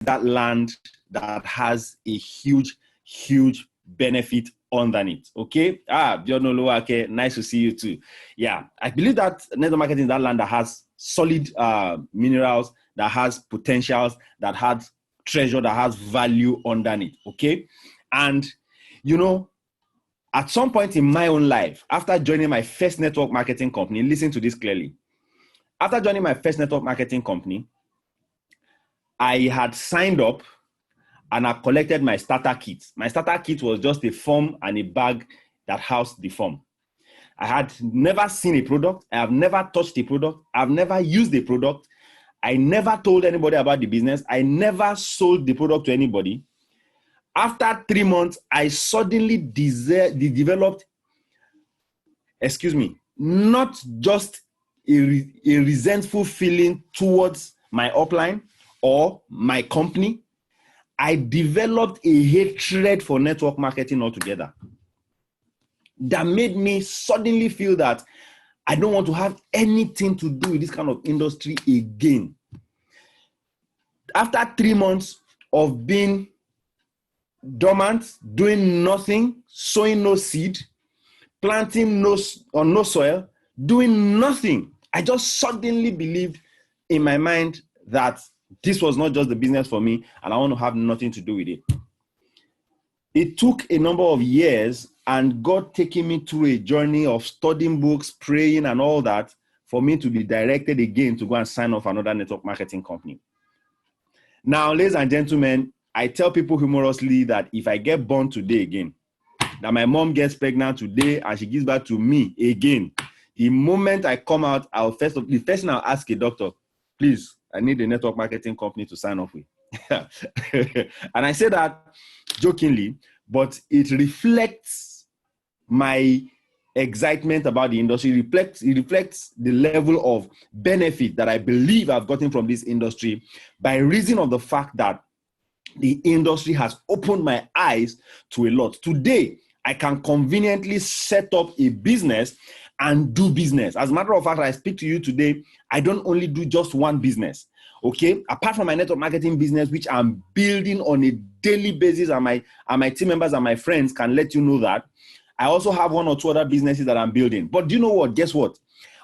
that land that has a huge, huge benefit underneath. Okay. Okay. Nice to see you too. Yeah. I believe that network marketing is that land that has solid minerals, that has potentials, that has treasure, that has value underneath. Okay. And, at some point in my own life, after joining my first network marketing company, listen to this clearly. After joining my first network marketing company, I had signed up and I collected my starter kit. My starter kit was just a form and a bag that housed the form. I had never seen a product. I have never touched a product. I've never used a product. I never told anybody about the business. I never sold the product to anybody. After 3 months, I suddenly developed, not just a resentful feeling towards my upline or my company. I developed a hatred for network marketing altogether. That made me suddenly feel that I don't want to have anything to do with this kind of industry again. After 3 months of being dormant, doing nothing, sowing no seed, planting on no soil, doing nothing, I just suddenly believed in my mind that this was not just the business for me and I want to have nothing to do with it. It took a number of years and God taking me through a journey of studying books, praying and all that for me to be directed again to go and sign off another network marketing company. Now, ladies and gentlemen, I tell people humorously that if I get born today again, that my mom gets pregnant today and she gives birth to me again, the moment I come out, the first thing I'll ask a doctor, please, I need a network marketing company to sign off with. And I say that jokingly, but it reflects my excitement about the industry. It reflects the level of benefit that I believe I've gotten from this industry by reason of the fact that the industry has opened my eyes to a lot. Today, I can conveniently set up a business and do business. As a matter of fact, I speak to you today, I don't only do just one business. Okay, apart from my network marketing business, which I'm building on a daily basis, and my team members and my friends can let you know that, I also have 1 or 2 other businesses that I'm building. But do you know what? Guess what?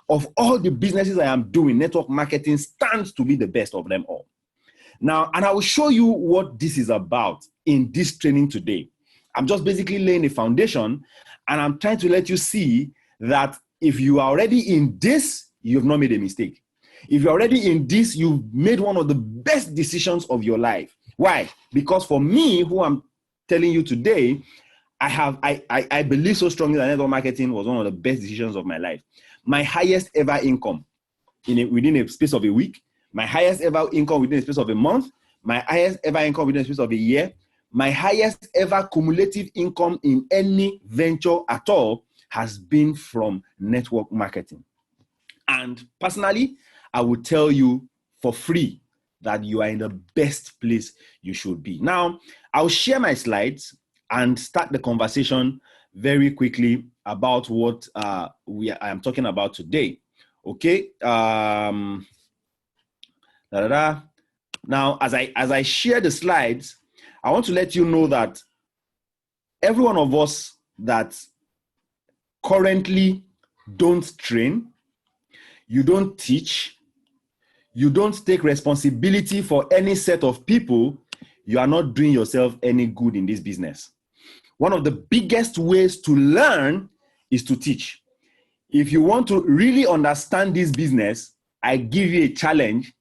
Of all the businesses I am doing, network marketing stands to be the best of them all. Now, and I will show you what this is about in this training today. I'm just basically laying a foundation, and I'm trying to let you see that if you are already in this, you have not made a mistake. If you're already in this, you've made one of the best decisions of your life. Why? Because for me, who I'm telling you today, I believe so strongly that network marketing was one of the best decisions of my life. My highest ever income within a space of a week, my highest ever income within a space of a month, my highest ever income within a space of a year, my highest ever cumulative income in any venture at all has been from network marketing. And personally, I will tell you for free that you are in the best place you should be. Now, I'll share my slides and start the conversation very quickly about what I am talking about today. Okay. Now, as I share the slides, I want to let you know that every one of us that currently don't train, you don't teach, you don't take responsibility for any set of people, you are not doing yourself any good in this business. One of the biggest ways to learn is to teach. If you want to really understand this business, I give you a challenge.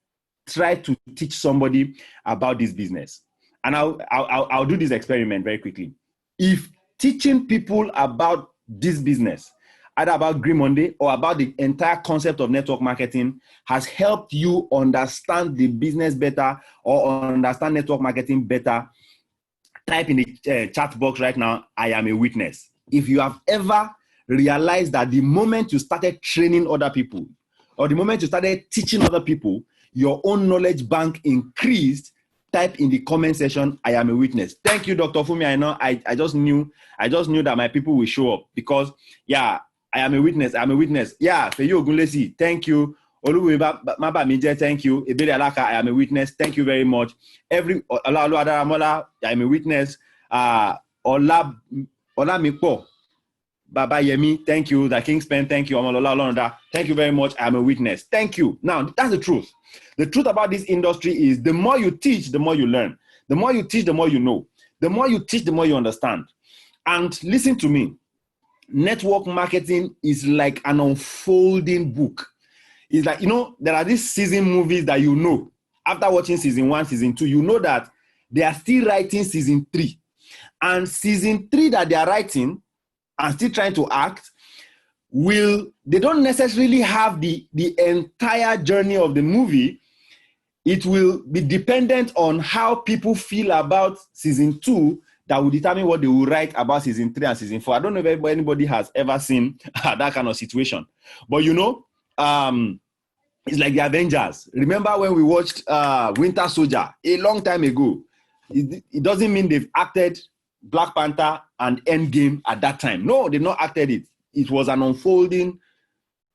Try to teach somebody about this business. And I'll do this experiment very quickly. If teaching people about this business, either about Green Monday or about the entire concept of network marketing, has helped you understand the business better or understand network marketing better, type in the chat box right now, I am a witness. If you have ever realized that the moment you started training other people or the moment you started teaching other people, your own knowledge bank increased, type in the comment section, I am a witness. Thank you, Dr. Fumi. I know I just knew that my people will show up because, yeah, I am a witness. I'm a witness. Yeah, Feyo Ogunlesi, thank you. Mabamije, thank you. Ebere Alaka, I am a witness. Thank you very much. Olaolu Adaramola, I am a witness. Ola Mikpo, Baba Yemi, thank you. The Kingspen, thank you. Omolola Olonda, thank you very much. I am a witness. Thank you. Now, that's the truth. The truth about this industry is the more you teach, the more you learn. The more you teach, the more you know. The more you teach, the more you understand. And listen to me. Network marketing is like an unfolding book. It's like, there are these season movies that after watching season 1, season 2, you know that they are still writing season 3. And season 3 that they are writing and still trying to act, they don't necessarily have the entire journey of the movie. It will be dependent on how people feel about season 2 that will determine what they will write about season 3 and season 4. I don't know if anybody has ever seen that kind of situation. But it's like the Avengers. Remember when we watched Winter Soldier a long time ago? It doesn't mean they've acted Black Panther and Endgame at that time. No, they've not acted it. It was an unfolding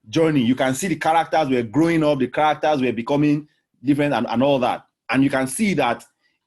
journey. You can see the characters were growing up, the characters were becoming different and all that. And you can see that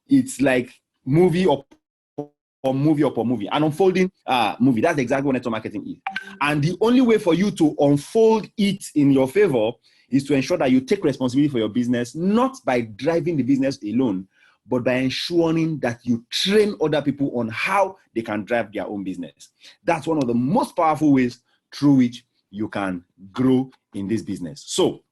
it's like movie upon movie, an unfolding movie. That's exactly what network marketing is. And the only way for you to unfold it in your favor is to ensure that you take responsibility for your business, not by driving the business alone, but by ensuring that you train other people on how they can drive their own business. That's one of the most powerful ways through which you can grow in this business. So,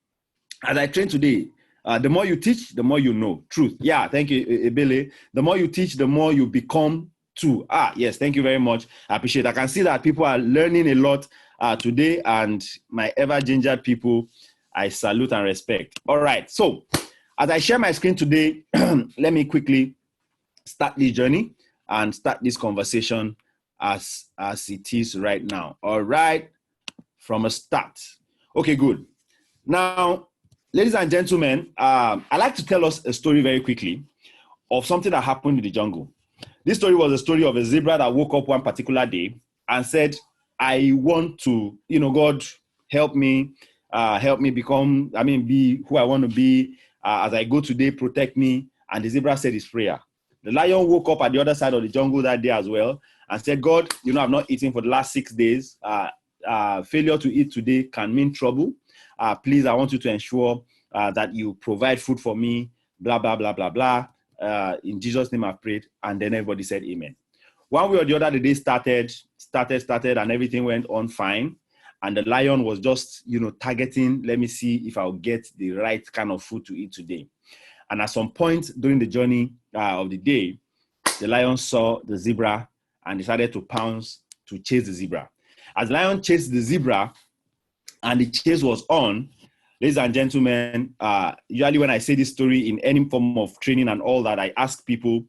as I train today, the more you teach, the more you know. Truth. Yeah, thank you, Ebele. The more you teach, the more you become too. Yes, thank you very much. I appreciate it. I can see that people are learning a lot today, and my ever-gingered people, I salute and respect. All right, so as I share my screen today, let me quickly start this journey and start this conversation as it is right now. All right, from a start. Okay, good. Now, ladies and gentlemen, I'd like to tell us a story very quickly of something that happened in the jungle. This story was a story of a zebra that woke up one particular day and said, I want to, God, help me be who I want to be. As I go today, protect me. And the zebra said his prayer. The lion woke up at the other side of the jungle that day as well and said, God, I've not eaten for the last 6 days. Failure to eat today can mean trouble. Please, I want you to ensure that you provide food for me, blah, blah, blah, blah, blah. In Jesus' name I prayed. And then everybody said amen. One way or the other, the day started, and everything went on fine. And the lion was just, targeting, let me see if I'll get the right kind of food to eat today. And at some point during the journey of the day, the lion saw the zebra and decided to pounce to chase the zebra. As the lion chased the zebra and the chase was on, ladies and gentlemen, usually when I say this story in any form of training and all that, I ask people,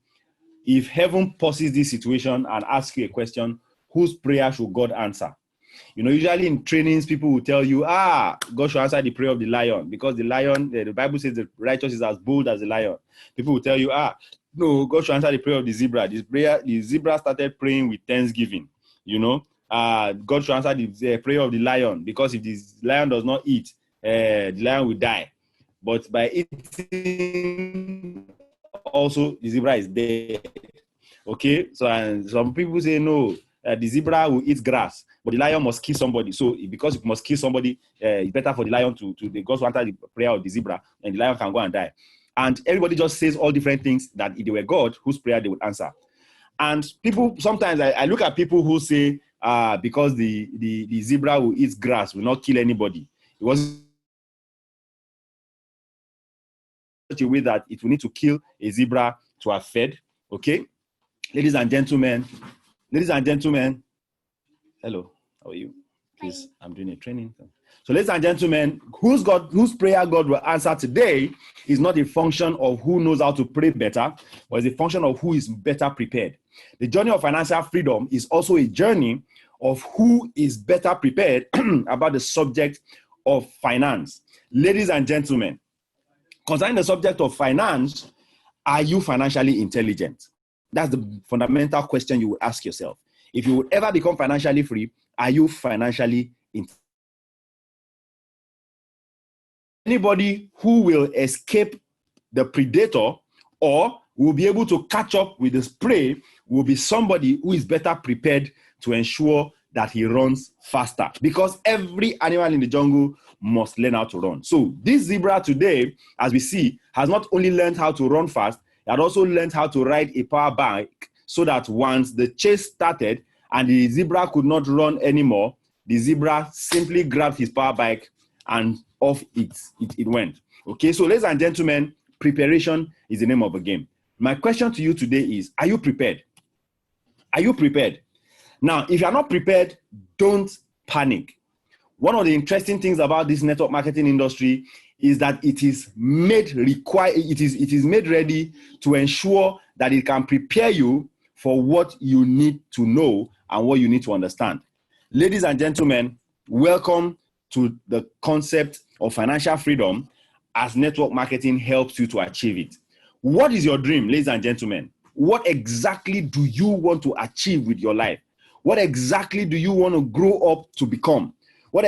if heaven pauses this situation and asks you a question, whose prayer should God answer? Usually in trainings, people will tell you, God should answer the prayer of the lion, because the lion, the Bible says the righteous is as bold as the lion. People will tell you, no, God should answer the prayer of the zebra. The zebra started praying with thanksgiving. God should answer the prayer of the lion, because if the lion does not eat, the lion will die. But by eating, also the zebra is dead. Okay, so and some people say no, the zebra will eat grass, but the lion must kill somebody. So because it must kill somebody, it's better for the lion to God to answer the prayer of the zebra, and the lion can go and die. And everybody just says all different things that if they were God, whose prayer they would answer. And people, sometimes I look at people who say, because the zebra will eat grass, will not kill anybody. It was such a way that it will need to kill a zebra to have fed. Okay, ladies and gentlemen, hello, how are you? Please, I'm doing a training. So ladies and gentlemen, whose prayer God will answer today is not a function of who knows how to pray better, but it's a function of who is better prepared. The journey of financial freedom is also a journey of who is better prepared about the subject of finance. Ladies and gentlemen, concerning the subject of finance, are you financially intelligent? That's the fundamental question you will ask yourself. If you will ever become financially free, are you financially intelligent? Anybody who will escape the predator or will be able to catch up with the prey will be somebody who is better prepared to ensure that he runs faster, because every animal in the jungle must learn how to run. So this zebra today, as we see, has not only learned how to run fast, it had also learned how to ride a power bike, so that once the chase started and the zebra could not run anymore, the zebra simply grabbed his power bike and off it went. Okay, so ladies and gentlemen, preparation is the name of the game. My question to you today is, are you prepared? Are you prepared? Now, if you're not prepared, don't panic. One of the interesting things about this network marketing industry is that it is made ready to ensure that it can prepare you for what you need to know and what you need to understand. Ladies and gentlemen, welcome to the concept of financial freedom as network marketing helps you to achieve it. What is your dream, ladies and gentlemen? What exactly do you want to achieve with your life? What exactly do you want to grow up to become? What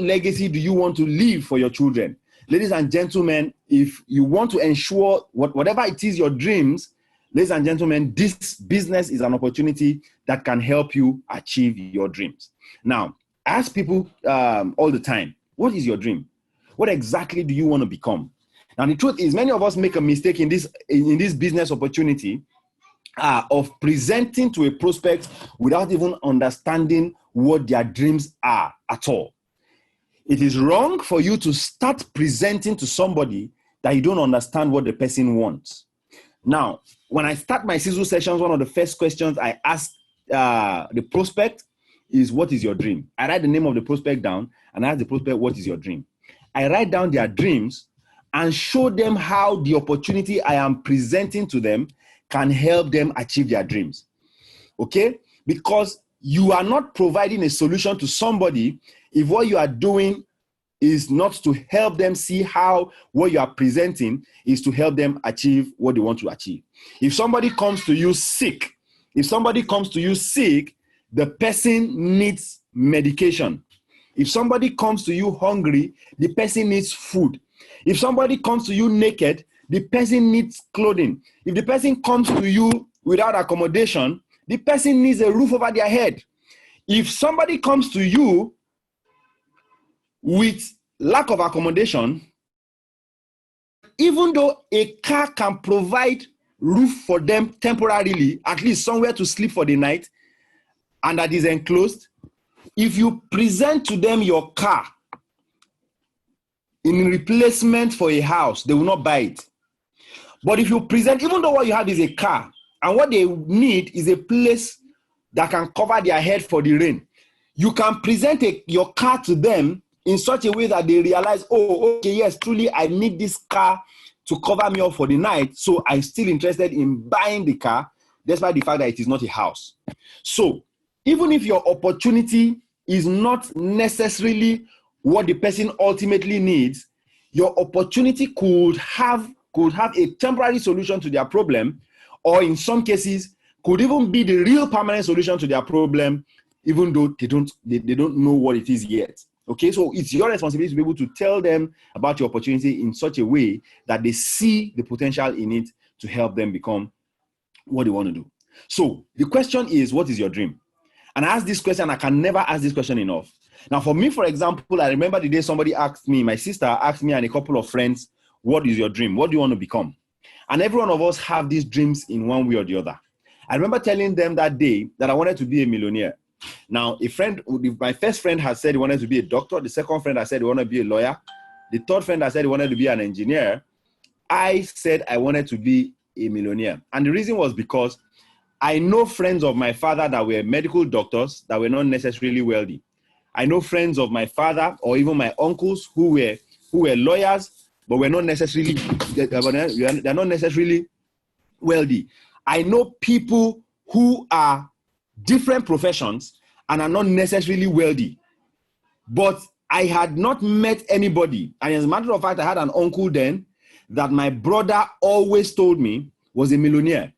legacy do you want to leave for your children? Ladies and gentlemen, if you want to ensure whatever it is your dreams, ladies and gentlemen, this business is an opportunity that can help you achieve your dreams. Now, I ask people all the time, what is your dream? What exactly do you want to become? Now, the truth is, many of us make a mistake in this business opportunity of presenting to a prospect without even understanding what their dreams are at all. It is wrong for you to start presenting to somebody that you don't understand what the person wants. Now, when I start my sizzle sessions, one of the first questions I ask the prospect is, what is your dream? I write the name of the prospect down and I ask the prospect, what is your dream? I write down their dreams and show them how the opportunity I am presenting to them can help them achieve their dreams. Okay? Because you are not providing a solution to somebody if what you are doing is not to help them see how what you are presenting is to help them achieve what they want to achieve. If somebody comes to you sick, the person needs medication. If somebody comes to you hungry, the person needs food. If somebody comes to you naked, the person needs clothing. If the person comes to you without accommodation, the person needs a roof over their head. If somebody comes to you with lack of accommodation, even though a car can provide roof for them temporarily, at least somewhere to sleep for the night, and that is enclosed, if you present to them your car in replacement for a house, they will not buy it. But if you present, even though what you have is a car, and what they need is a place that can cover their head for the rain, you can present your car to them in such a way that they realize, oh, okay, yes, truly, I need this car to cover me up for the night, so I'm still interested in buying the car, despite the fact that it is not a house. So, even if your opportunity is not necessarily what the person ultimately needs, your opportunity could have a temporary solution to their problem, or in some cases, could even be the real permanent solution to their problem, even though they don't know what it is yet. Okay, so it's your responsibility to be able to tell them about your opportunity in such a way that they see the potential in it to help them become what they want to do. So the question is, what is your dream? And I ask this question, I can never ask this question enough. Now, for me, for example, I remember the day somebody asked me, my sister asked me and a couple of friends, what is your dream? What do you want to become? And every one of us have these dreams in one way or the other. I remember telling them that day that I wanted to be a millionaire. Now, my first friend had said he wanted to be a doctor. The second friend had said he wanted to be a lawyer. The third friend had said he wanted to be an engineer. I said I wanted to be a millionaire. And the reason was because I know friends of my father that were medical doctors that were not necessarily wealthy. I know friends of my father or even my uncles who were lawyers, but they're not necessarily wealthy. I know people who are different professions and are not necessarily wealthy. But I had not met anybody. And as a matter of fact, I had an uncle then that my brother always told me was a millionaire.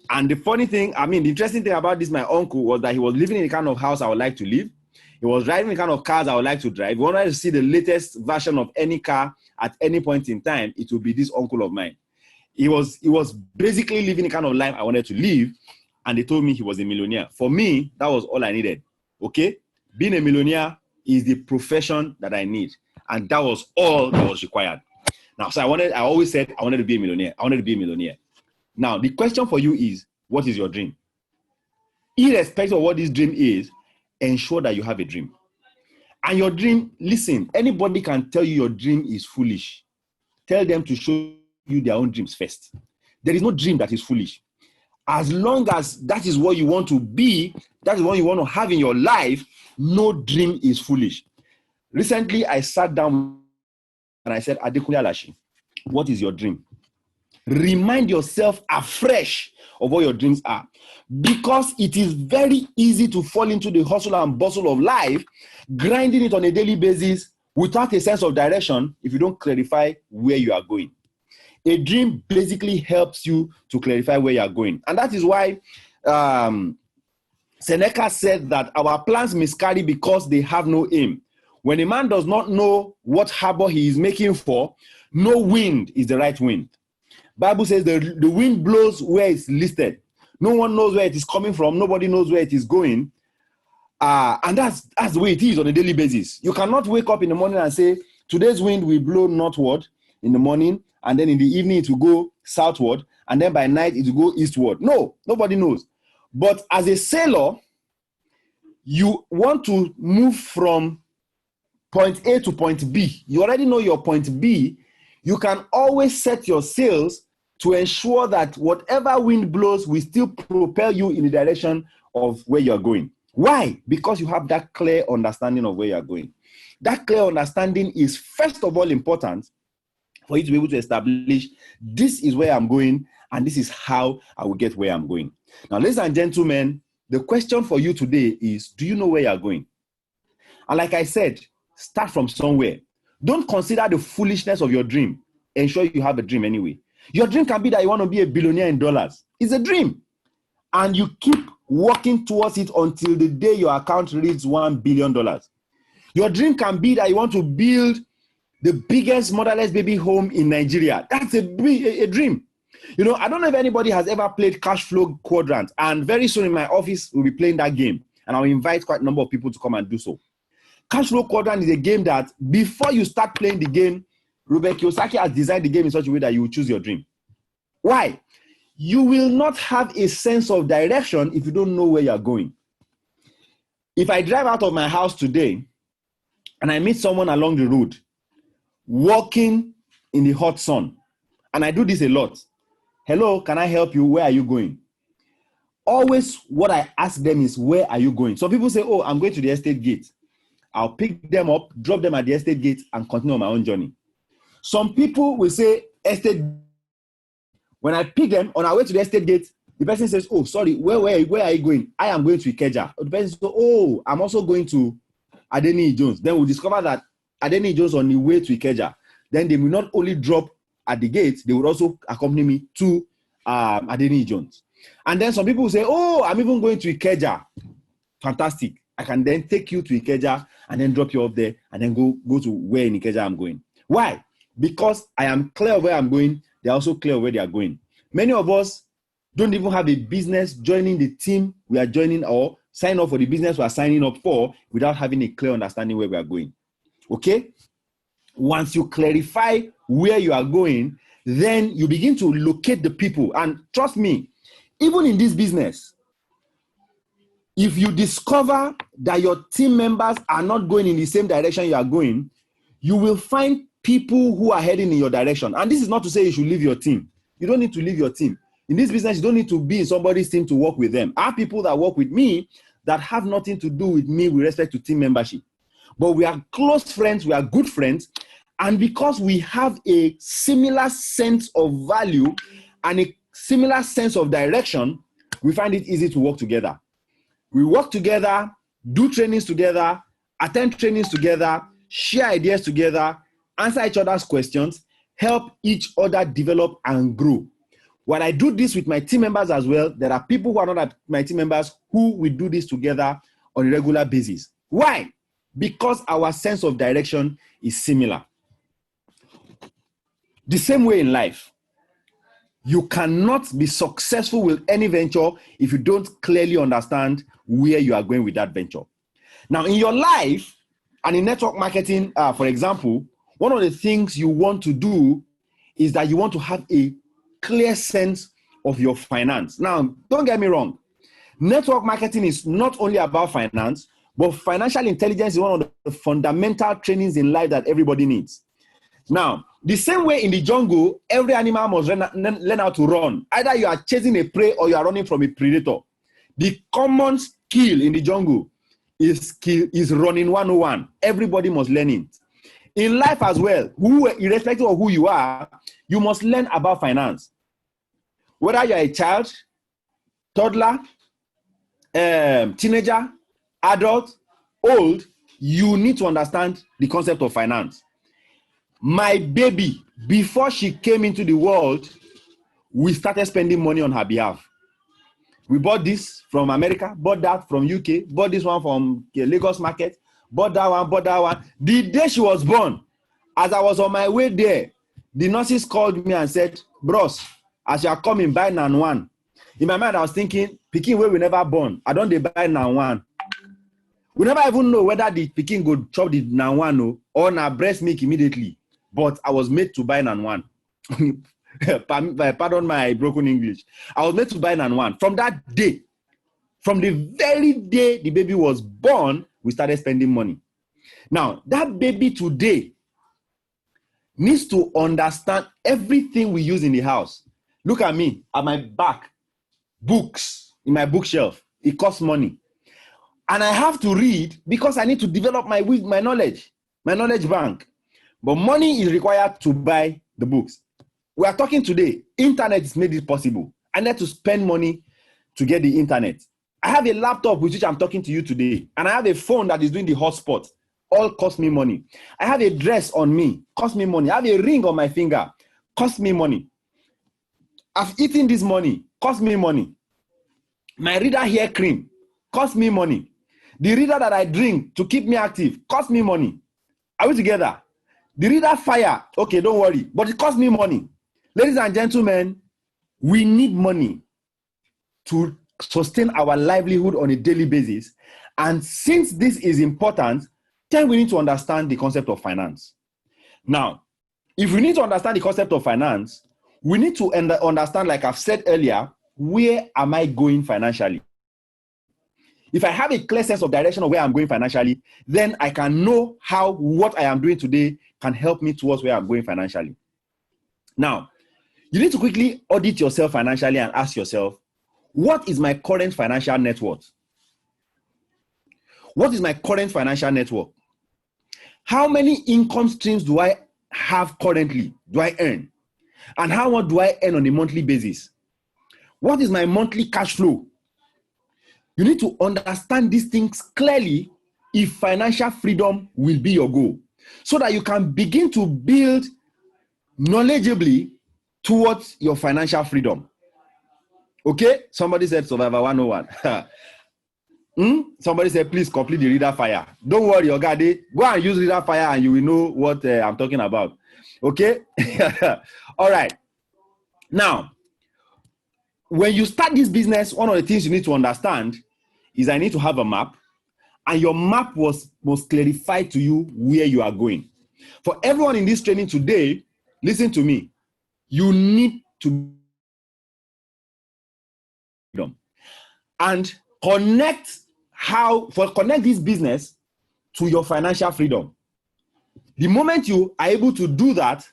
And the the interesting thing about this, my uncle, was that he was living in the kind of house I would like to live. He was driving the kind of cars I would like to drive. He wanted to see the latest version of any car at any point in time, it will be this uncle of mine. He was basically living the kind of life I wanted to live, and they told me he was a millionaire. For me, that was all I needed. Okay? Being a millionaire is the profession that I need, and that was all that was required. Now, so I always said I wanted to be a millionaire. I wanted to be a millionaire. Now, the question for you is, what is your dream? Irrespective of what this dream is, ensure that you have a dream. And your dream, listen, anybody can tell you your dream is foolish. Tell them to show you their own dreams first. There is no dream that is foolish. As long as that is what you want to be, that is what you want to have in your life, no dream is foolish. Recently, I sat down and I said, Adekunle Alashi, what is your dream? Remind yourself afresh of what your dreams are, because it is very easy to fall into the hustle and bustle of life, grinding it on a daily basis without a sense of direction if you don't clarify where you are going. A dream basically helps you to clarify where you are going. And that is why Seneca said that our plans miscarry because they have no aim. When a man does not know what harbor he is making for, no wind is the right wind. Bible says the wind blows where it's listed. No one knows where it is coming from. Nobody knows where it is going. And that's the way it is on a daily basis. You cannot wake up in the morning and say, today's wind will blow northward in the morning, and then in the evening it will go southward, and then by night it will go eastward. No, nobody knows. But as a sailor, you want to move from point A to point B. You already know your point B. You can always set your sails to ensure that whatever wind blows will still propel you in the direction of where you're going. Why? Because you have that clear understanding of where you're going. That clear understanding is first of all important for you to be able to establish, this is where I'm going, and this is how I will get where I'm going. Now, ladies and gentlemen, the question for you today is, do you know where you're going? And like I said, start from somewhere. Don't consider the foolishness of your dream. Ensure you have a dream anyway. Your dream can be that you want to be a billionaire in dollars. It's a dream. And you keep working towards it until the day your account reaches $1 billion. Your dream can be that you want to build the biggest motherless baby home in Nigeria. That's a dream. You know, I don't know if anybody has ever played Cash Flow Quadrant, and very soon in my office, we'll be playing that game. And I'll invite quite a number of people to come and do so. Cash Flow Quadrant is a game that before you start playing the game, Robert Kiyosaki has designed the game in such a way that you will choose your dream. Why? You will not have a sense of direction if you don't know where you're going. If I drive out of my house today and I meet someone along the road walking in the hot sun, and I do this a lot. Hello, can I help you? Where are you going? Always what I ask them is, where are you going? Some people say, oh, I'm going to the estate gate. I'll pick them up, drop them at the estate gate, and continue on my own journey. Some people will say, estate. When I pick them on our way to the estate gate, the person says, oh, sorry, where are you going? I am going to Ikeja. The person says, oh, I'm also going to Adeni Jones. Then we'll discover that Adeni Jones on the way to Ikeja. Then they will not only drop at the gate, they will also accompany me to Adeni Jones. And then some people will say, oh, I'm even going to Ikeja. Fantastic. I can then take you to Ikeja and then drop you off there and then go to where in Ikeja I'm going. Why? Because I am clear of where I'm going. They're also clear of where they are going. Many of us don't even have a business joining the team we are joining or sign up for the business we are signing up for without having a clear understanding where we are going. Okay? Once you clarify where you are going, then you begin to locate the people. And trust me, even in this business, if you discover that your team members are not going in the same direction you are going, you will find people who are heading in your direction. And this is not to say you should leave your team. You don't need to leave your team. In this business, you don't need to be in somebody's team to work with them. I have people that work with me that have nothing to do with me with respect to team membership. But we are close friends, we are good friends, and because we have a similar sense of value and a similar sense of direction, we find it easy to work together. We work together, do trainings together, attend trainings together, share ideas together, answer each other's questions, help each other develop and grow. When I do this with my team members as well, there are people who are not my team members who will do this together on a regular basis. Why? Because our sense of direction is similar. The same way in life, you cannot be successful with any venture if you don't clearly understand where you are going with that venture. Now, in your life and in network marketing, for example, one of the things you want to do is that you want to have a clear sense of your finance. Now, don't get me wrong. Network marketing is not only about finance, but financial intelligence is one of the fundamental trainings in life that everybody needs. Now, the same way in the jungle, every animal must learn how to run. Either you are chasing a prey or you are running from a predator. The common skill in the jungle is running 101. Everybody must learn it. In life as well, irrespective of who you are, you must learn about finance. Whether you are a child, toddler, teenager, adult, old, you need to understand the concept of finance. My baby, before she came into the world, we started spending money on her behalf. We bought this from America, bought that from UK, bought this one from Lagos market, bought that one. The day she was born, as I was on my way there, the nurses called me and said, "Bros, as you are coming, buy nan one." In my mind, I was thinking, pikin wey we never born, I don't dey buy nan one. We never even know whether the pikin go chop the nan one or na breast milk immediately. But I was made to buy nan one. Pardon my broken English. I was made to buy nan one. From that day, from the very day the baby was born, we started spending money. Now, that baby today needs to understand everything we use in the house. Look at me, at my back, books in my bookshelf. It costs money. And I have to read because I need to develop my knowledge bank. But money is required to buy the books. We are talking today. Internet has made it possible. I need to spend money to get the internet. I have a laptop with which I'm talking to you today. And I have a phone that is doing the hotspot. All cost me money. I have a dress on me. Cost me money. I have a ring on my finger. Cost me money. I've eaten this money. Cost me money. My reader hair cream. Cost me money. The reader that I drink to keep me active. Cost me money. Are we together? The reader fire, okay, don't worry, but it costs me money. Ladies and gentlemen, we need money to sustain our livelihood on a daily basis. And since this is important, then we need to understand the concept of finance. Now, if we need to understand the concept of finance, we need to understand, like I've said earlier, where am I going financially? If I have a clear sense of direction of where I'm going financially, then I can know how what I am doing today can help me towards where I'm going financially. Now, you need to quickly audit yourself financially and ask yourself, what is my current financial net worth? What is my current financial net worth? How many income streams do I have currently? Do I earn? And how much do I earn on a monthly basis? What is my monthly cash flow? You need to understand these things clearly if financial freedom will be your goal, so that you can begin to build knowledgeably towards your financial freedom. Okay? Somebody said Survivor 101. Somebody said, please complete the reader fire. Don't worry, Ogade. Go and use reader fire and you will know what I'm talking about. Okay? All right. Now, when you start this business, one of the things you need to understand is I need to have a map, and your map must clarify to you where you are going. For everyone in this training today, listen to me. You need to and connect this business to your financial freedom. The moment you are able to do that,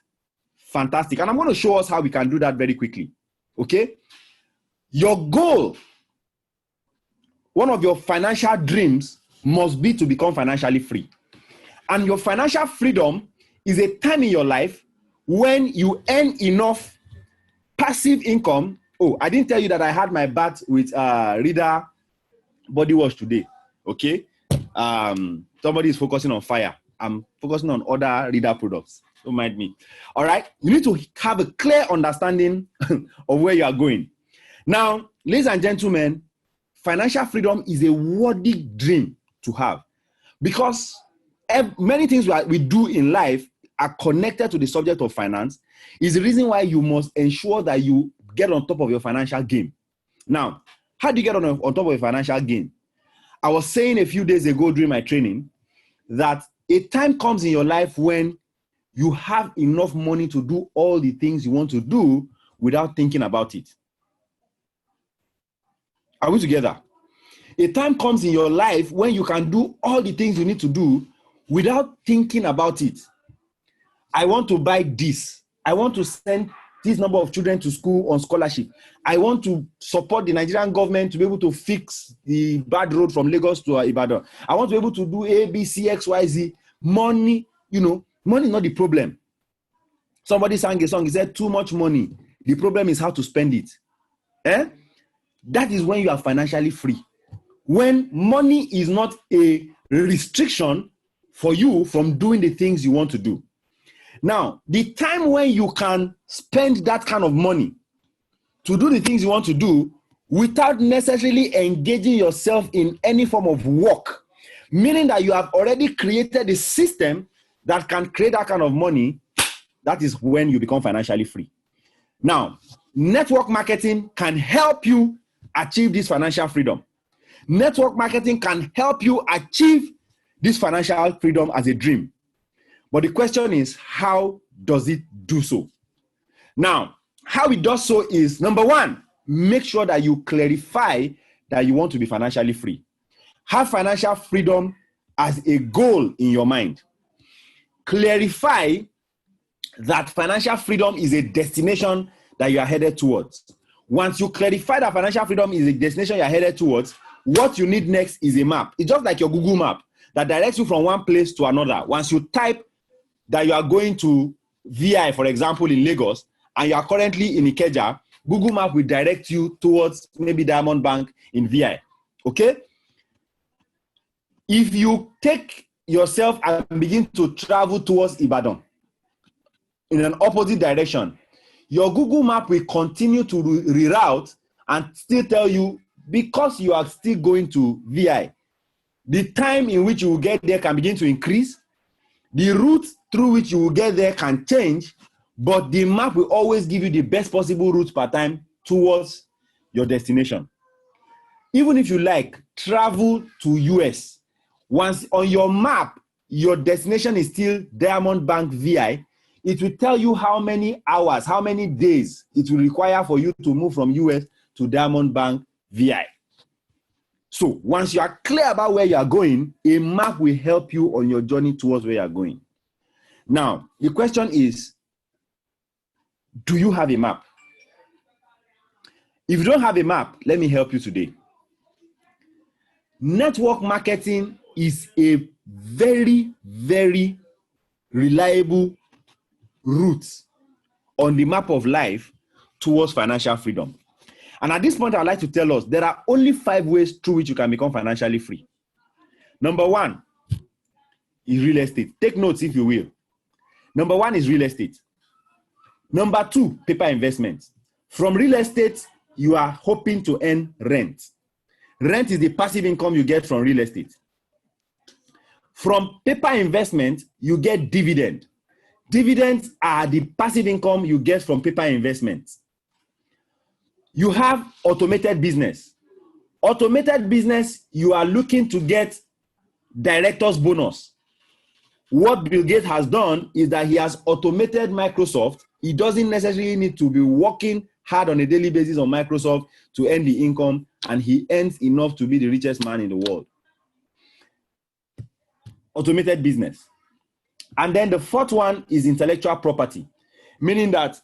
fantastic. And I'm going to show us how we can do that very quickly. Okay? Your goal, one of your financial dreams, must be to become financially free. And your financial freedom is a time in your life when you earn enough passive income. Oh, I didn't tell you that I had my bath with Reader body wash today. Okay? Somebody is focusing on fire. I'm focusing on other Reader products. Don't mind me. All right? You need to have a clear understanding of where you are going. Now, ladies and gentlemen, financial freedom is a worthy dream to have, because many things we do in life are connected to the subject of finance is the reason why you must ensure that you get on top of your financial game. Now, how do you get on top of your financial game? I was saying a few days ago during my training that a time comes in your life when you have enough money to do all the things you want to do without thinking about it. Are we together? A time comes in your life when you can do all the things you need to do without thinking about it. I want to buy this. I want to send this number of children to school on scholarship. I want to support the Nigerian government to be able to fix the bad road from Lagos to Ibadan. I want to be able to do A, B, C, X, Y, Z. Money, money is not the problem. Somebody sang a song, he said, too much money. The problem is how to spend it. That is when you are financially free. When money is not a restriction for you from doing the things you want to do. Now, the time when you can spend that kind of money to do the things you want to do without necessarily engaging yourself in any form of work, meaning that you have already created a system that can create that kind of money, that is when you become financially free. Now, network marketing can help you achieve this financial freedom. Network marketing can help you achieve this financial freedom as a dream. But the question is, how does it do so? Now, how it does so is, number one, make sure that you clarify that you want to be financially free. Have financial freedom as a goal in your mind. Clarify that financial freedom is a destination that you are headed towards. Once you clarify that financial freedom is a destination you are headed towards, what you need next is a map. It's just like your Google map that directs you from one place to another. Once you type that you are going to VI, for example, in Lagos, and you are currently in Ikeja, Google Map will direct you towards maybe Diamond Bank in VI. Okay? If you take yourself and begin to travel towards Ibadan in an opposite direction, your Google Map will continue to reroute and still tell you, because you are still going to VI, the time in which you will get there can begin to increase. The route through which you will get there can change, but the map will always give you the best possible route per time towards your destination. Even if you like, travel to US. Once on your map, your destination is still Diamond Bank VI, it will tell you how many hours, how many days it will require for you to move from US to Diamond Bank VI. So once you are clear about where you are going, a map will help you on your journey towards where you are going. Now, the question is, do you have a map? If you don't have a map, let me help you today. Network marketing is a very, very reliable route on the map of life towards financial freedom. And at this point, I'd like to tell us there are only 5 ways through which you can become financially free. Number 1 is real estate. Take notes if you will. Number 1 is real estate. Number 2, paper investments. From real estate, you are hoping to earn rent. Rent is the passive income you get from real estate. From paper investment, you get dividend. Dividends are the passive income you get from paper investments. You have automated business. Automated business, you are looking to get director's bonus. What Bill Gates has done is that he has automated Microsoft. He doesn't necessarily need to be working hard on a daily basis on Microsoft to earn the income, and he earns enough to be the richest man in the world. Automated business. And then the 4th one is intellectual property, meaning that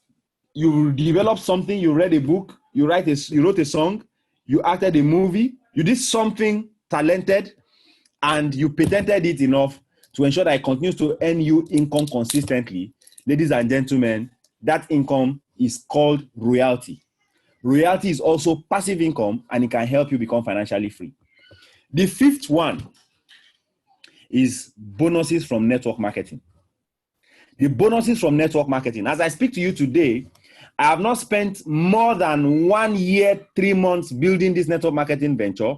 you develop something, you read a book, you wrote a song, you acted a movie, you did something talented, and you patented it enough to ensure that it continues to earn you income consistently. Ladies and gentlemen, that income is called royalty. Royalty is also passive income, and it can help you become financially free. The 5th one is bonuses from network marketing. The bonuses from network marketing. As I speak to you today, I have not spent more than 1 year, 3 months building this network marketing venture,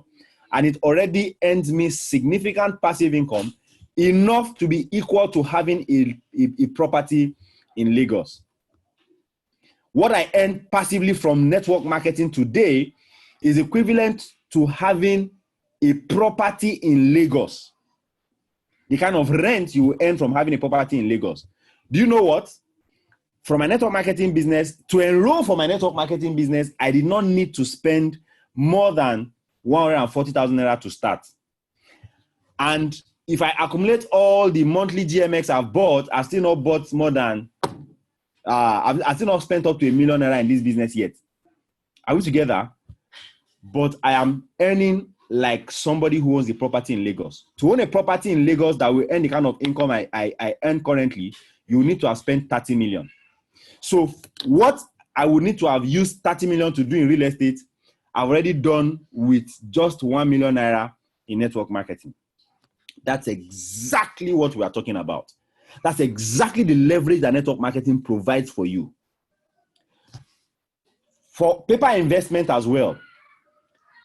and it already earns me significant passive income enough to be equal to having a property in Lagos. What I earn passively from network marketing today is equivalent to having a property in Lagos. The kind of rent you will earn from having a property in Lagos. Do you know what? From my network marketing business, to enroll for my network marketing business, I did not need to spend more than 140,000 naira to start. And if I accumulate all the monthly GMX I've bought, I've still not bought more than, I've still not spent up to 1 million naira in this business yet. Are we together? But I am earning like somebody who owns a property in Lagos. To own a property in Lagos that will earn the kind of income I earn currently, you need to have spent 30 million. So what I would need to have used 30 million to do in real estate, I've already done with just 1 million naira in network marketing. That's exactly what we are talking about. That's exactly the leverage that network marketing provides for you. For paper investment as well,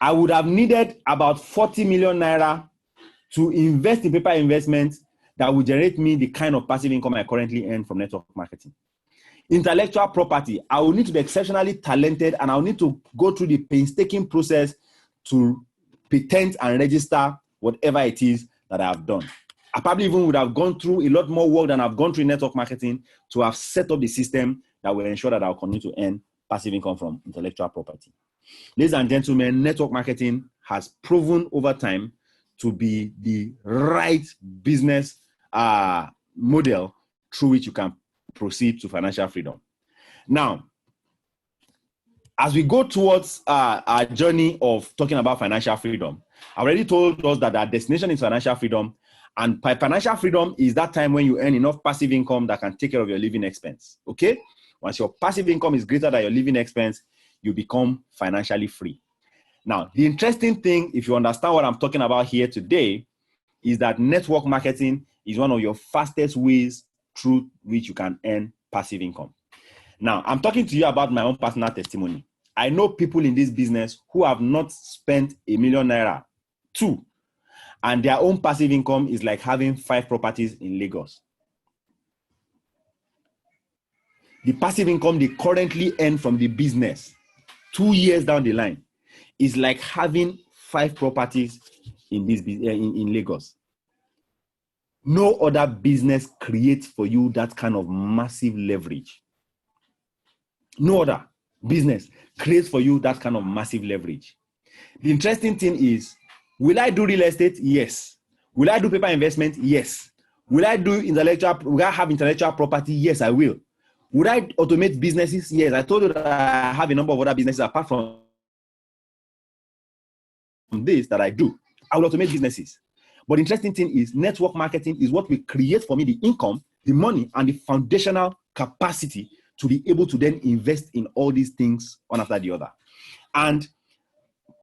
I would have needed about 40 million naira to invest in paper investments that will generate me the kind of passive income I currently earn from network marketing. Intellectual property, I will need to be exceptionally talented, and I'll need to go through the painstaking process to patent and register whatever it is that I have done. I probably even would have gone through a lot more work than I've gone through in network marketing to have set up the system that will ensure that I'll continue to earn passive income from intellectual property. Ladies and gentlemen, network marketing has proven over time to be the right business model through which you can proceed to financial freedom. Now, as we go towards our journey of talking about financial freedom, I already told us that our destination is financial freedom, and by financial freedom is that time when you earn enough passive income that can take care of your living expense. Okay? Once your passive income is greater than your living expense, you become financially free. Now, the interesting thing, if you understand what I'm talking about here today, is that network marketing is one of your fastest ways through which you can earn passive income. Now, I'm talking to you about my own personal testimony. I know people in this business who have not spent 1 million naira, too, and their own passive income is like having 5 properties in Lagos. The passive income they currently earn from the business 2 years down the line is like having 5 properties in Lagos. No other business creates for you that kind of massive leverage. No other business creates for you that kind of massive leverage. The interesting thing is, will I do real estate? Yes. Will I do paper investment? Yes. Will I have intellectual property? Yes, I will. Would I automate businesses? Yes. I told you that I have a number of other businesses apart from this that I do. I will automate businesses. But the interesting thing is, network marketing is what will create for me the income, the money, and the foundational capacity to be able to then invest in all these things one after the other. And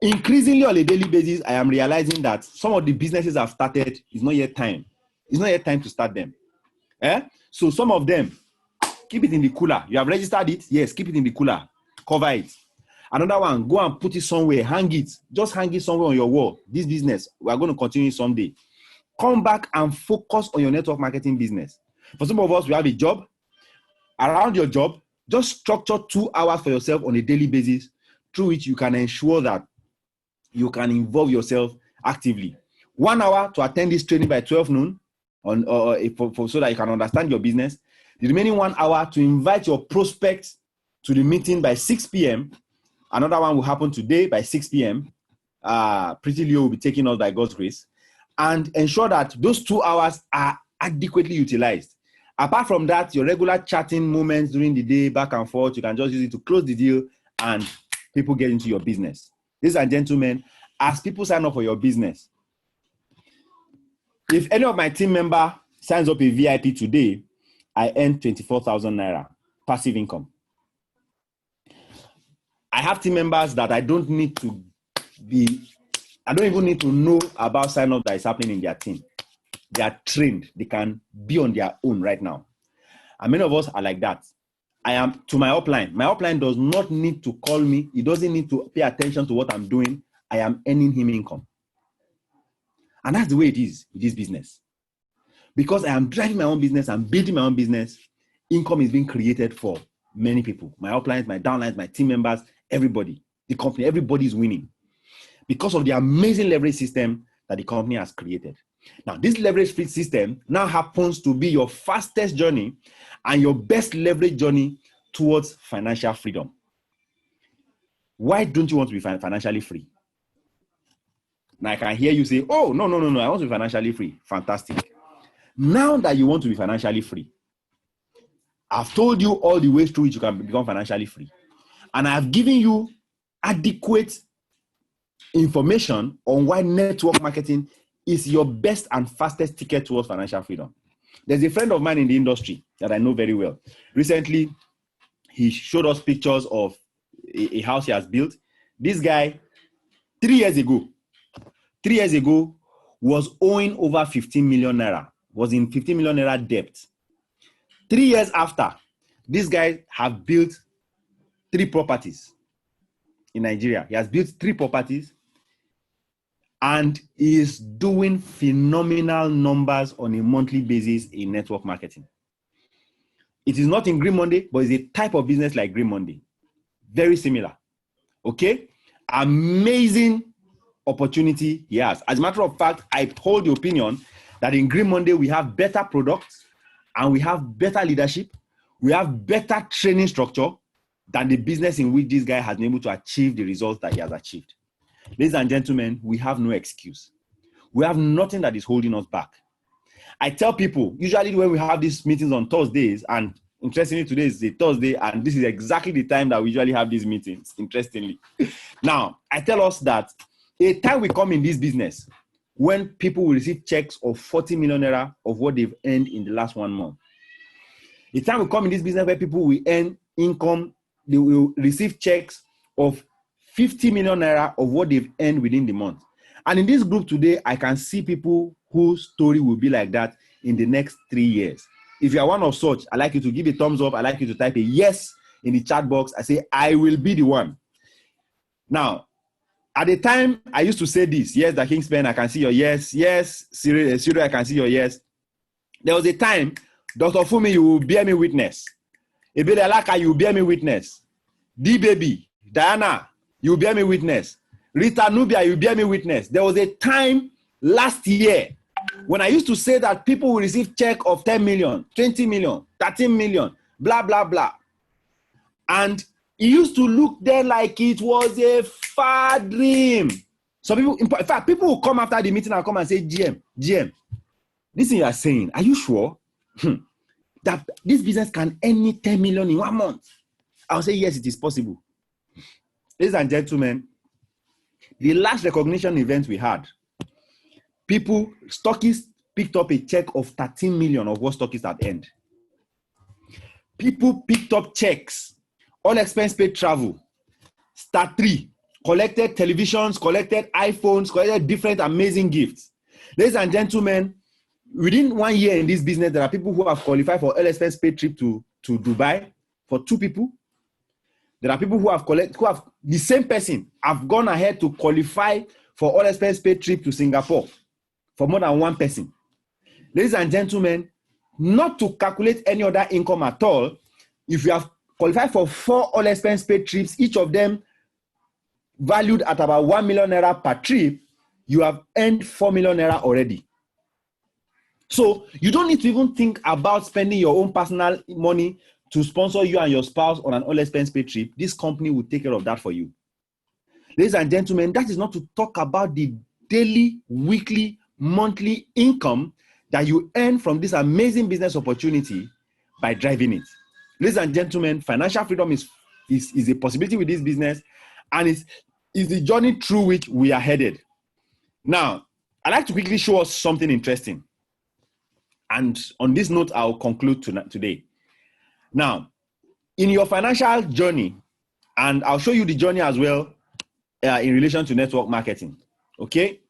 increasingly on a daily basis, I am realizing that some of the businesses I've started is not yet time. It's not yet time to start them. So some of them, keep it in the cooler. You have registered it? Yes, keep it in the cooler. Cover it. Another one, go and put it somewhere. Hang it. Just hang it somewhere on your wall. This business, we are going to continue someday. Come back and focus on your network marketing business. For some of us, we have a job. Around your job, just structure 2 hours for yourself on a daily basis through which you can ensure that you can involve yourself actively. 1 hour to attend this training by 12 noon so that you can understand your business. The remaining 1 hour to invite your prospects to the meeting by 6 p.m. Another one will happen today by 6 p.m. Pretty Leo will be taking us by God's grace. And ensure that those 2 hours are adequately utilized. Apart from that, your regular chatting moments during the day, back and forth, you can just use it to close the deal and people get into your business. Ladies and gentlemen, as people sign up for your business, if any of my team member signs up a VIP today, I earn 24,000 naira passive income. I have team members that I don't even need to know about sign up that is happening in their team. They are trained. They can be on their own right now. And many of us are like that. I am to my upline. My upline does not need to call me. He doesn't need to pay attention to what I'm doing. I am earning him income. And that's the way it is with this business. Because I am driving my own business and building my own business, income is being created for many people. My uplines, my downlines, my team members, everybody, the company, everybody is winning because of the amazing leverage system that the company has created. Now, this leverage system now happens to be your fastest journey and your best leverage journey towards financial freedom. Why don't you want to be financially free? Now, I can hear you say, oh, no, I want to be financially free. Fantastic. Now that you want to be financially free, I've told you all the ways through which you can become financially free. And I've given you adequate information on why network marketing is your best and fastest ticket towards financial freedom. There's a friend of mine in the industry that I know very well. Recently, he showed us pictures of a house he has built. This guy, 3 years ago, was owing over 15 million naira, was in 15 million naira debt. 3 years after, this guy have built 3 properties in Nigeria. He has built 3 properties and is doing phenomenal numbers on a monthly basis in network marketing. It is not in Green Monday, but it's a type of business like Green Monday. Very similar. Okay? Amazing opportunity he has. As a matter of fact, I hold the opinion that in Green Monday, we have better products and we have better leadership. We have better training structure than the business in which this guy has been able to achieve the results that he has achieved. Ladies and gentlemen, we have no excuse. We have nothing that is holding us back. I tell people, usually when we have these meetings on Thursdays, and interestingly, today is a Thursday, and this is exactly the time that we usually have these meetings, interestingly. Now, I tell us that a time will come in this business when people will receive checks of 40 million naira of what they've earned in the last 1 month. A time will come in this business where people will earn income, they will receive checks of 50 million naira of what they've earned within the month. And in this group today, I can see people whose story will be like that in the next 3 years. If you are one of such, I'd like you to give a thumbs up. I'd like you to type a yes in the chat box. I say, I will be the one. Now, at the time, I used to say this. Yes, the Kingspen, I can see your yes. Yes, Cyril, I can see your yes. There was a time, Dr. Fumi, you will bear me witness. Ebele Alaka, you will bear me witness. D-Baby, Diana, you will bear me witness. Rita Nubia, you will bear me witness. There was a time last year when I used to say that people will receive check of 10 million, 20 million, 13 million, blah, blah, blah. And it used to look then like it was a far dream. Some people, in fact, people will come after the meeting and come and say, GM, this thing you are saying, are you sure that this business can earn me 10 million in 1 month? I'll say, yes, it is possible. Ladies and gentlemen, the last recognition event we had, stockists picked up a check of 13 million of what stockists had earned. People picked up checks, all expense paid travel, Star 3, collected televisions, collected iPhones, collected different amazing gifts. Ladies and gentlemen, within 1 year in this business, there are people who have qualified for all expense paid trip to Dubai for 2 people. There are people who have the same person have gone ahead to qualify for all expense paid trip to Singapore for more than 1 person. Ladies and gentlemen, not to calculate any other income at all, if you have qualified for 4 all expense paid trips, each of them valued at about 1 million naira per trip, you have earned 4 million naira already. So you don't need to even think about spending your own personal money to sponsor you and your spouse on an all expense paid trip. This company will take care of that for you. Ladies and gentlemen, that is not to talk about the daily, weekly, monthly income that you earn from this amazing business opportunity by driving it. Ladies and gentlemen, financial freedom is a possibility with this business, and it's the journey through which we are headed. Now, I'd like to quickly show us something interesting. And on this note, I'll conclude today. Now, in your financial journey, and I'll show you the journey as well in relation to network marketing, okay?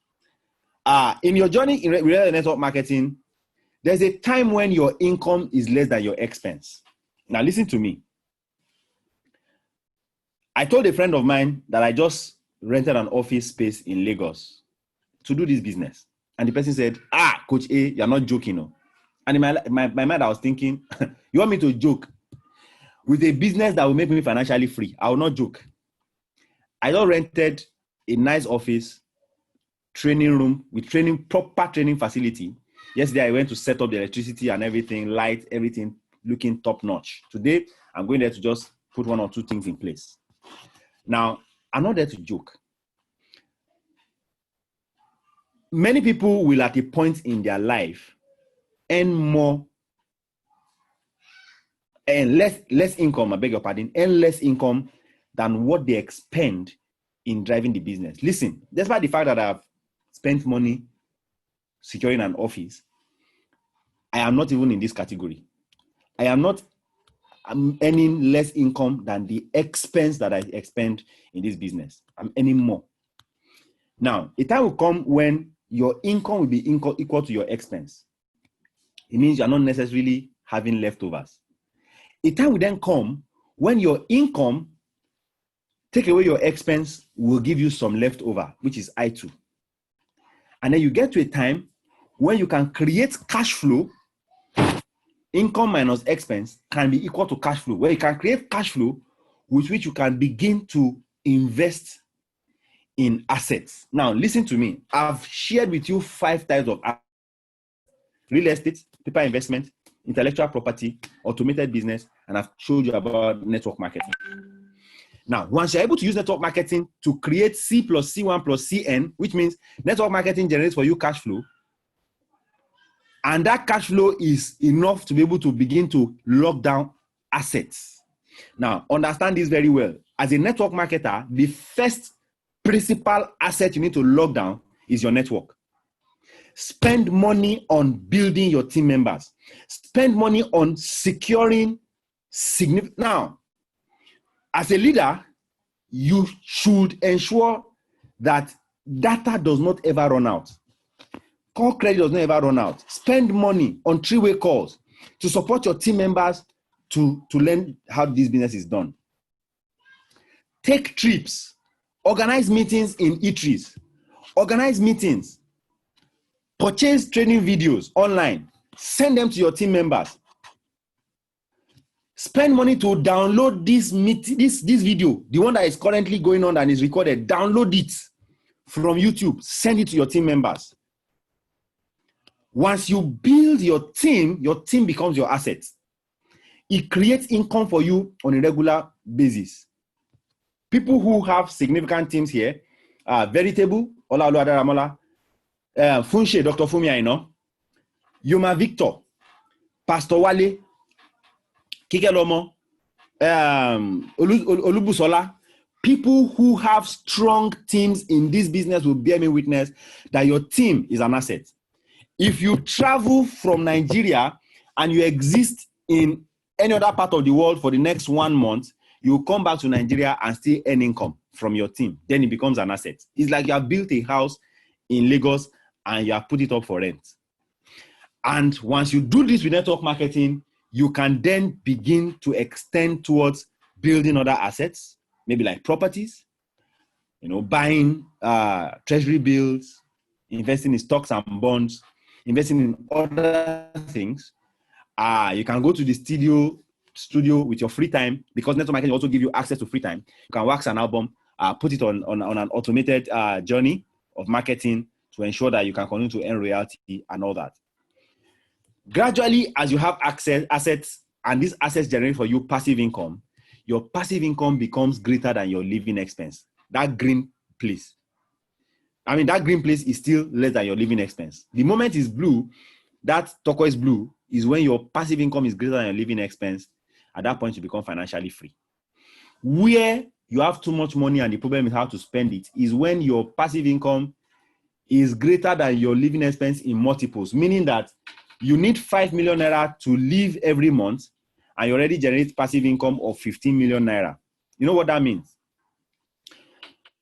In your journey in relation to network marketing, there's a time when your income is less than your expense. Now, listen to me. I told a friend of mine that I just rented an office space in Lagos to do this business. And the person said, Coach A, you're not joking, no? And in my mind, I was thinking, you want me to joke with a business that will make me financially free? I will not joke. I just rented a nice office, training room with proper training facility. Yesterday, I went to set up the electricity and everything, light, everything looking top notch. Today, I'm going there to just put one or two things in place. Now, I'm not there to joke. Many people will at a point in their life earn more and less income, I beg your pardon, earn less income than what they expend in driving the business. Listen, despite the fact that I've spent money securing an office, I am not even in this category. I'm earning less income than the expense that I expend in this business. I'm earning more. Now, a time will come when your income will be equal to your expense. It means you're not necessarily having leftovers. A time will then come when your income, take away your expense, will give you some leftover, which is I2. And then you get to a time when you can create cash flow. Income minus expense can be equal to cash flow, where you can create cash flow with which you can begin to invest in assets. Now, listen to me. I've shared with you 5 types of assets: real estate, paper investment, intellectual property, automated business, and I've showed you about network marketing. Now, once you're able to use network marketing to create C plus C1 plus CN, which means network marketing generates for you cash flow, and that cash flow is enough to be able to begin to lock down assets. Now, understand this very well. As a network marketer, the first principal asset you need to lock down is your network. Spend money on building your team members. Spend money on securing significant. Now, as a leader, you should ensure that data does not ever run out. Call credit does not ever run out. Spend money on three-way calls to support your team members to learn how this business is done. Take trips. Organize meetings in eateries. Organize meetings. Purchase training videos online. Send them to your team members. Spend money to download this video, the one that is currently going on and is recorded. Download it from YouTube. Send it to your team members. Once you build your team becomes your asset. It creates income for you on a regular basis. People who have significant teams here are Veritable, Ola Oluwadaramola, Funshe, Dr. Fumi Aino, Yoma Victor, Pastor Wale, Kike Lomo, Olubusola. People who have strong teams in this business will bear me witness that your team is an asset. If you travel from Nigeria and you exist in any other part of the world for the next 1 month, you come back to Nigeria and still earn income from your team. Then it becomes an asset. It's like you have built a house in Lagos and you have put it up for rent. And once you do this with network marketing, you can then begin to extend towards building other assets, maybe like properties, buying treasury bills, investing in stocks and bonds, investing in other things. You can go to the studio with your free time, because network marketing also give you access to free time. You can wax an album, put it on an automated journey of marketing to ensure that you can continue to earn royalty and all that. Gradually, as you have assets, and these assets generate for you passive income, your passive income becomes greater than your living expense. That green place is still less than your living expense. The moment it's blue, that turquoise blue, is when your passive income is greater than your living expense. At that point, you become financially free. Where you have too much money and the problem is how to spend it is when your passive income is greater than your living expense in multiples, meaning that you need 5 million naira to live every month and you already generate passive income of 15 million naira. You know what that means?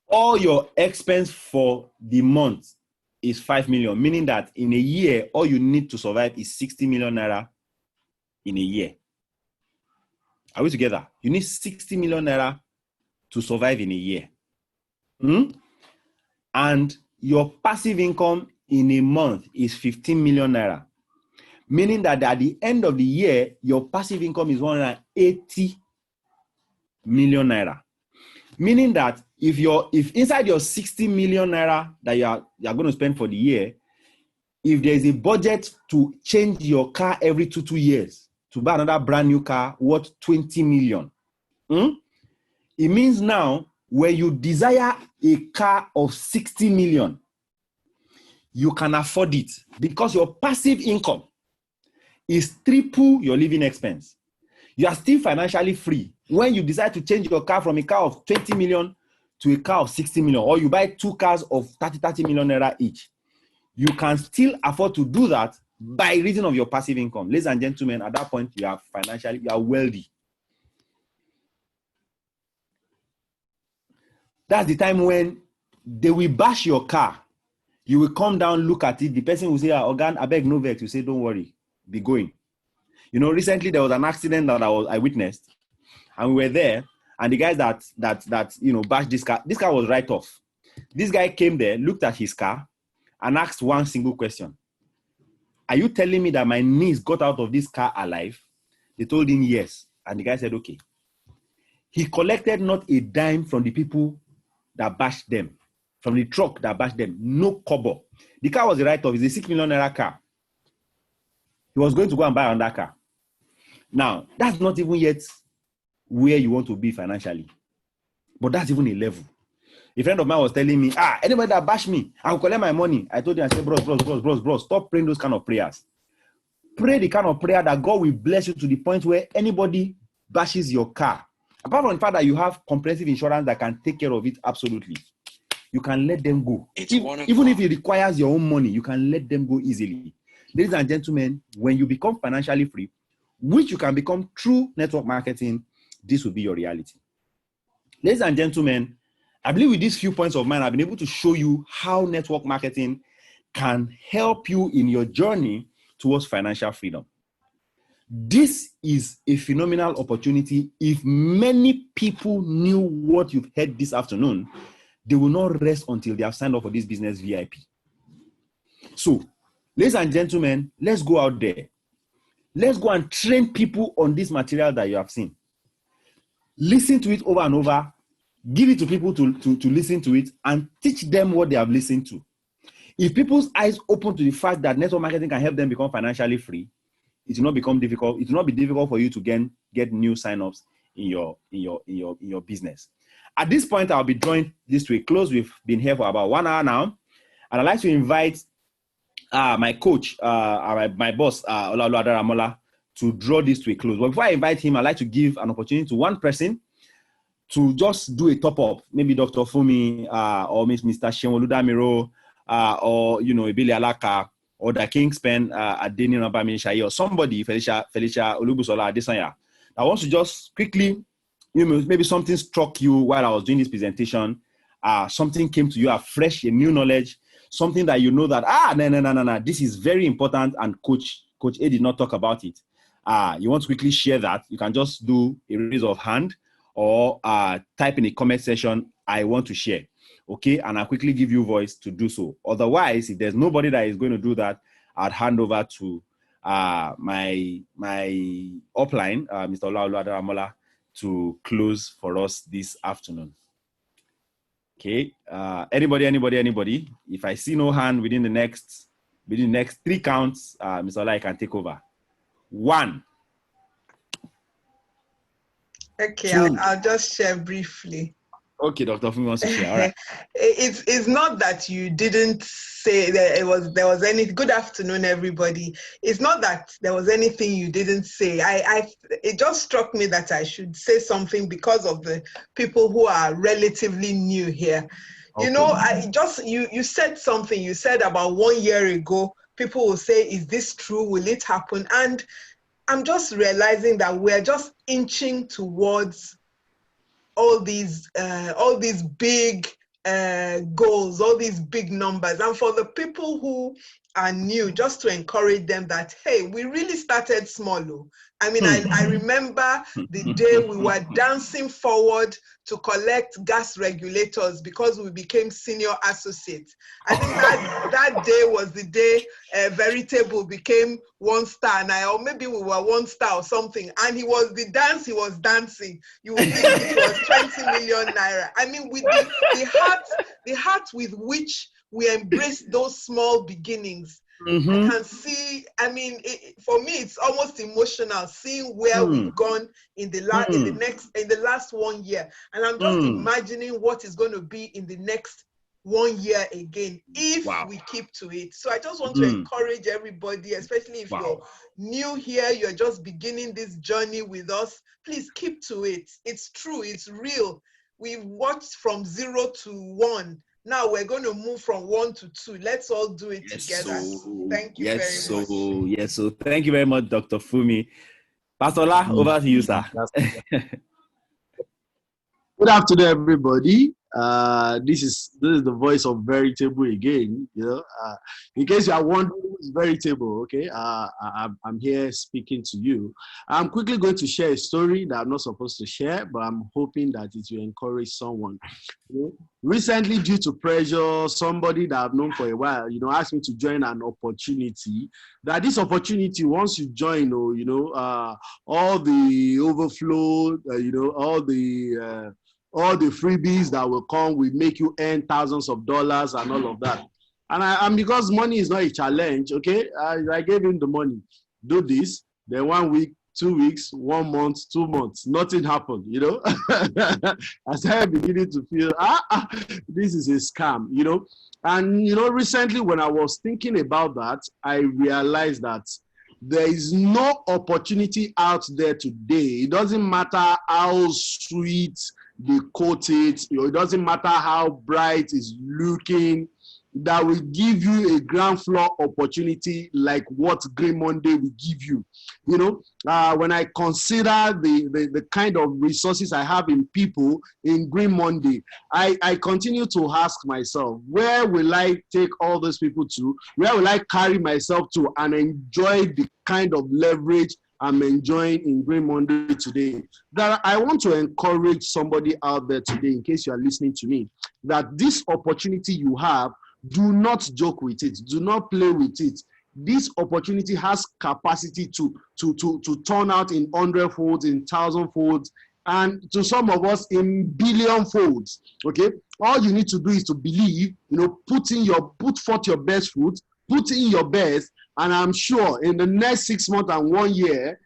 All your expense for the month is 5 million, meaning that in a year, all you need to survive is 60 million naira in a year. Are we together? You need 60 million naira to survive in a year. And your passive income in a month is 15 million naira. meaning that at the end of the year, your passive income is 180 million naira. Meaning that if inside your 60 million naira that you are going to spend for the year, if there is a budget to change your car every 2 years to buy another brand new car worth 20 million, it means now when you desire a car of 60 million, you can afford it because your passive income is triple your living expense. You are still financially free when you decide to change your car from a car of 20 million to a car of 60 million, or you buy 2 cars of 30 million naira each. You can still afford to do that by reason of your passive income. Ladies and gentlemen, at that point, you are wealthy. That's the time when they will bash your car. You will come down, look at it. The person will say, Organ, I beg no vex. You say, don't worry, be going. Recently there was an accident that I witnessed, and we were there, and the guys that bashed this car was right off. This guy came there, looked at his car, and asked one single question. Are you telling me that my niece got out of this car alive? They told him yes. And the guy said, okay. He collected not a dime from the people that bashed them, from the truck that bashed them, no kobo. The car was a write-off. It's a 6 million naira car. He was going to go and buy another car. Now, that's not even yet where you want to be financially. But that's even a level. A friend of mine was telling me, anybody that bash me, I will collect my money. I told him, I said, bros, stop praying those kind of prayers. Pray the kind of prayer that God will bless you to the point where anybody bashes your car. Apart from the fact that you have comprehensive insurance that can take care of it, absolutely. You can let them go. Even if it requires your own money, you can let them go easily. Ladies and gentlemen, when you become financially free, which you can become through network marketing, this will be your reality. Ladies and gentlemen, I believe with these few points of mine, I've been able to show you how network marketing can help you in your journey towards financial freedom. This is a phenomenal opportunity. If many people knew what you've heard this afternoon, they will not rest until they have signed up for this business VIP. So, ladies and gentlemen, let's go out there. Let's go and train people on this material that you have seen. Listen to it over and over. Give it to people to listen to it and teach them what they have listened to. If people's eyes open to the fact that network marketing can help them become financially free, it will not become difficult. It will not be difficult for you to get new signups in your business. At this point, I'll be drawing this to a close. We've been here for about 1 hour now, and I'd like to invite my coach, my boss, Olaolu Adaramola, to draw this to a close. But before I invite him, I'd like to give an opportunity to one person to just do a top-up, maybe Dr. Fumi, or Mr. Shenwolu Damiro, or, Ebele Alaka, or the Kingspen, Adeni Rabami Shayi, or somebody, Felicia Olubusola Adesanya, that wants to just quickly, maybe something struck you while I was doing this presentation, something came to you afresh, a new knowledge, something that you know that, no, this is very important, and Coach A did not talk about it. You want to quickly share that, you can just do a raise of hand, or type in the comment section, I want to share. Okay, and I'll quickly give you voice to do so. Otherwise, if there's nobody that is going to do that, I'd hand over to my upline, Mr. Olaolu Adaramola, to close for us this afternoon. Okay, anybody? If I see no hand within the next 3 counts, Mr. Ola, I can take over. 1. Okay, 2. I'll just share briefly. Okay, Dr. Fumi wants to share. All right. It's not that you didn't say that there was any. Good afternoon, everybody. It's not that there was anything you didn't say. It just struck me that I should say something because of the people who are relatively new here. Okay. You said something. You said about 1 year ago, people will say, "Is this true? Will it happen?" And I'm just realizing that we're just inching towards all these big goals, all these big numbers. And for the people who and new, just to encourage them that, hey, we really started small. I mean, I remember the day we were dancing forward to collect gas regulators because we became senior associates. I think that day was the day Veritable became 1 star, or maybe we were 1 star or something. And he was dancing. You would think it was 20 million naira. I mean, with the heart with which we embrace those small beginnings. I can see, I mean, for me, it's almost emotional seeing where we've gone in the last 1 year. And I'm just imagining what is going to be in the next 1 year again, if we keep to it. So I just want to encourage everybody, especially if you're new here, you're just beginning this journey with us, please keep to it. It's true, it's real. We've watched from 0 to 1. Now we're going to move from 1 to 2. Let's all do it together. Thank you very much. Yes, so thank you very much, Dr. Fumi. Pastor Ola, over to you, sir. Good afternoon, everybody. This is the voice of Veritable again. In case you are wondering who is Veritable, okay, I'm here speaking to you. I'm quickly going to share a story that I'm not supposed to share, but I'm hoping that it will encourage someone. Recently, due to pressure, somebody that I've known for a while, asked me to join an opportunity. That this opportunity, once you join, all the overflow, all the freebies that will come will make you earn thousands of dollars and all of that. And because money is not a challenge, okay, I gave him the money. Do this, then 1 week, 2 weeks, 1 month, 2 months, nothing happened, I started beginning to feel, this is a scam, And, recently when I was thinking about that, I realized that there is no opportunity out there today. It doesn't matter how sweet they quote it, it doesn't matter how bright it's looking, that will give you a ground floor opportunity like what Green Monday will give you. When I consider the kind of resources I have in people in Green Monday, I continue to ask myself, where will I take all those people to? Where will I carry myself to and enjoy the kind of leverage I'm enjoying in Green Monday today? That I want to encourage somebody out there today, in case you are listening to me, that this opportunity you have, do not joke with it. Do not play with it. This opportunity has capacity to turn out in 100 folds, in 1,000 folds, and to some of us in billion folds. Okay, all you need to do is to believe. Put forth your best foot, put in your best, and I'm sure in the next 6 months and 1 year,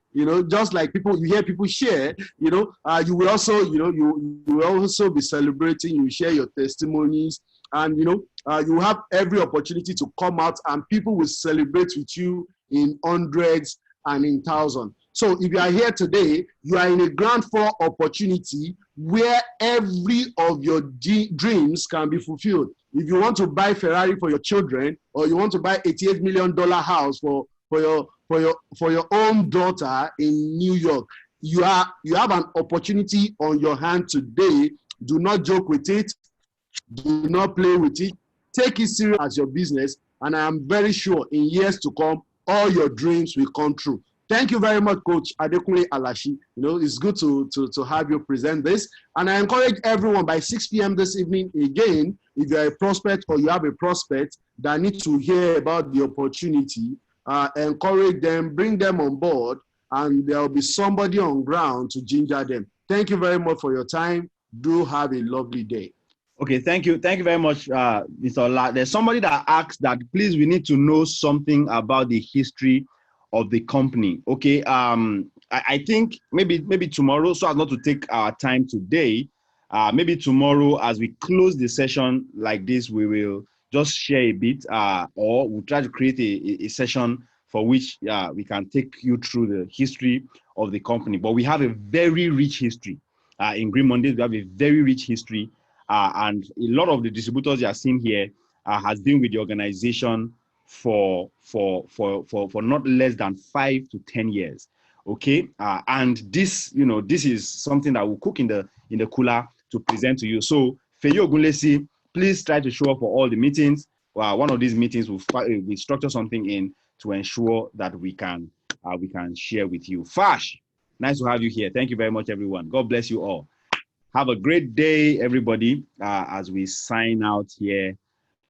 just like you hear people share, you will also, you will also be celebrating. You share your testimonies. And you have every opportunity to come out, and people will celebrate with you in hundreds and in thousands. So if you are here today, you are in a ground floor opportunity where every of your dreams can be fulfilled. If you want to buy Ferrari for your children, or you want to buy $88 million house for your own daughter in New York, you have an opportunity on your hand today. Do not joke with it. Do not play with it. Take it serious as your business, and I am very sure in years to come, all your dreams will come true. Thank you very much, Coach Adekunle Alashi. It's good to have you present this. And I encourage everyone by 6 p.m. this evening, again, if you're a prospect or you have a prospect that needs to hear about the opportunity, encourage them, bring them on board, and there'll be somebody on ground to ginger them. Thank you very much for your time. Do have a lovely day. Okay, thank you very much, Mr. Ola. There's somebody that asked that, please, we need to know something about the history of the company. Okay, I think maybe tomorrow, so as not to take our time today, maybe tomorrow as we close the session like this, we will just share a bit, or we'll try to create a session for which we can take you through the history of the company. But we have a very rich history. In Green Mondays, we have a very rich history. And a lot of the distributors you are seeing here has been with the organization for not less than 5 to 10 years. Okay, and this is something that we'll cook in the cooler to present to you. So Feyi Ogunlesi, please try to show up for all the meetings. one of these meetings, we structure something in to ensure that we can share with you. Fash, nice to have you here. Thank you very much, everyone. God bless you all. Have a great day, everybody, as we sign out here.